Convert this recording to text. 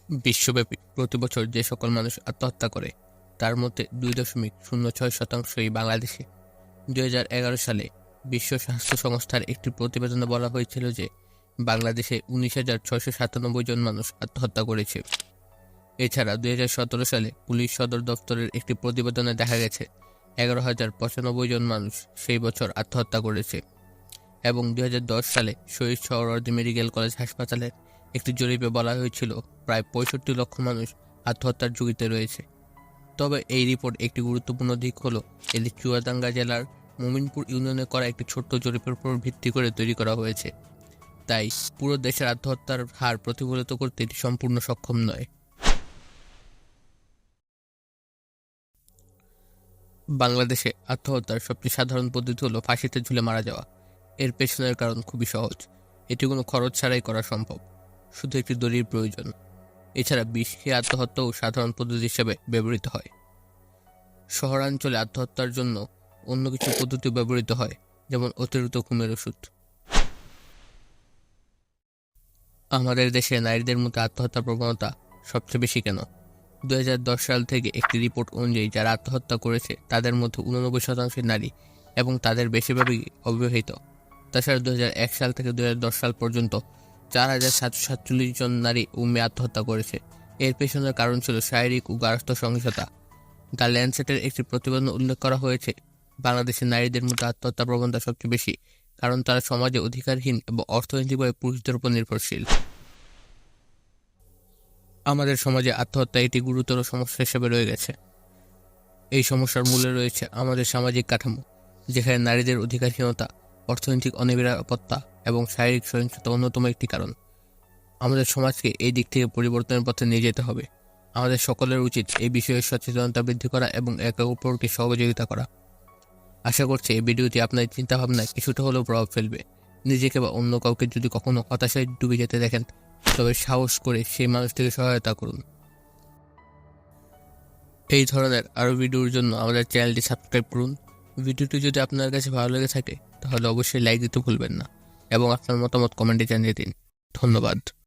বিশ্বব্যাপী প্রতি বছর যে সকল মানুষ আত্মহত্যা করে তার মধ্যে 2.06% বাংলাদেশে। 2011 সালে বিশ্ব স্বাস্থ্য সংস্থার একটি প্রতিবেদনে বলা হয়েছিল যে বাংলাদেশে 19,697 জন মানুষ আত্মহত্যা করেছে। এছাড়া 2017 সালে পুলিশ সদর দপ্তরের একটি প্রতিবেদনে দেখা গেছে 11,095 জন মানুষ সেই বছর আত্মহত্যা করেছে। এবং 2010 সালে শহীদ সোহরাওয়ার্দী মেডিকেল কলেজ হাসপাতালের একটি জরিপে বলা হয়েছিল প্রায় 65 লক্ষ মানুষ আত্মহত্যার ঝুঁকিতে রয়েছে। তবে এই রিপোর্ট একটি গুরুত্বপূর্ণ দিক হলো এটি চুয়াডাঙ্গা জেলার মোমিনপুর ইউনিয়নে করা একটি ছোট্ট জরিপের উপর ভিত্তি করে তৈরি করা হয়েছে, তাই পুরো দেশের আত্মহত্যার হার প্রতিফলিত করতে এটি সম্পূর্ণ সক্ষম নয়। বাংলাদেশে আত্মহত্যার সবচেয়ে সাধারণ পদ্ধতি হলো ফাঁসিতে ঝুলে মারা যাওয়া। এর পেছনের কারণ খুবই সহজ, এটি কোনো খরচ ছাড়াই করা সম্ভব, শুধু একটি দড়ির প্রয়োজন। এছাড়া বিষ খেয়ে আত্মহত্যাও সাধারণ পদ্ধতি হিসেবে ব্যবহৃত হয়। শহরাঞ্চলে আত্মহত্যার জন্য অন্য কিছু পদ্ধতি ব্যবহৃত হয়, যেমন অতিরিক্ত ঘুমের ওষুধ। আমাদের দেশে নারীদের মধ্যে আত্মহত্যার প্রবণতা সবচেয়ে বেশি কেন? 2010 সাল থেকে একটি রিপোর্ট অনুযায়ী যারা আত্মহত্যা করেছে তাদের মধ্যে 89% নারী এবং তাদের বেশিরভাগই অবিবাহিত। তাছাড়া 2001 সাল থেকে 2010 সাল পর্যন্ত 4,747 জন নারী ও মেয়ে আত্মহত্যা করেছে। এর পেছনের কারণ ছিল শারীরিক ও গার্হস্থ্য সহিংসতা। দ্য ল্যান্সেটের একটি প্রতিবেদনে উল্লেখ করা হয়েছে বাংলাদেশের নারীদের মধ্যে আত্মহত্যার প্রবণতা সবচেয়ে বেশি, কারণ তারা সমাজে অধিকারহীন এবং অর্থনৈতিকভাবে পুরুষদের উপর নির্ভরশীল। আমাদের সমাজে আত্মহত্যা একটি গুরুতর সমস্যা হিসেবে রয়ে গেছে। এই সমস্যার মূলে রয়েছে আমাদের সামাজিক কাঠামো, যেখানে নারীদের অধিকারহীনতা, অর্থনৈতিক অনিরাপত্তা এবং শারীরিক সহিংসতা অন্যতম একটি কারণ। আমাদের সমাজকে এই দিক থেকে পরিবর্তনের পথে নিয়ে যেতে হবে। আমাদের সকলের উচিত এই বিষয়ে সচেতনতা বৃদ্ধি করা এবং একে অপরকে সহযোগিতা করা। আশা করছি এই ভিডিওটি আপনার চিন্তাভাবনায় কিছুটা হলেও প্রভাব ফেলবে। নিজেকে বা অন্য কাউকে যদি কখনো হতাশায় ডুবে যেতে দেখেন, তবে সাহস করে সেই মানুষটিকে সহায়তা করুন। এই ধরনের আরও ভিডিওর জন্য আমাদের চ্যানেলটি সাবস্ক্রাইব করুন। ভিডিওটি যদি আপনার কাছে ভালো লেগে থাকে তাহলে অবশ্যই লাইক দিতে ভুলবেন না এবং আপনার মতামত কমেন্টে জানিয়ে দিন। ধন্যবাদ।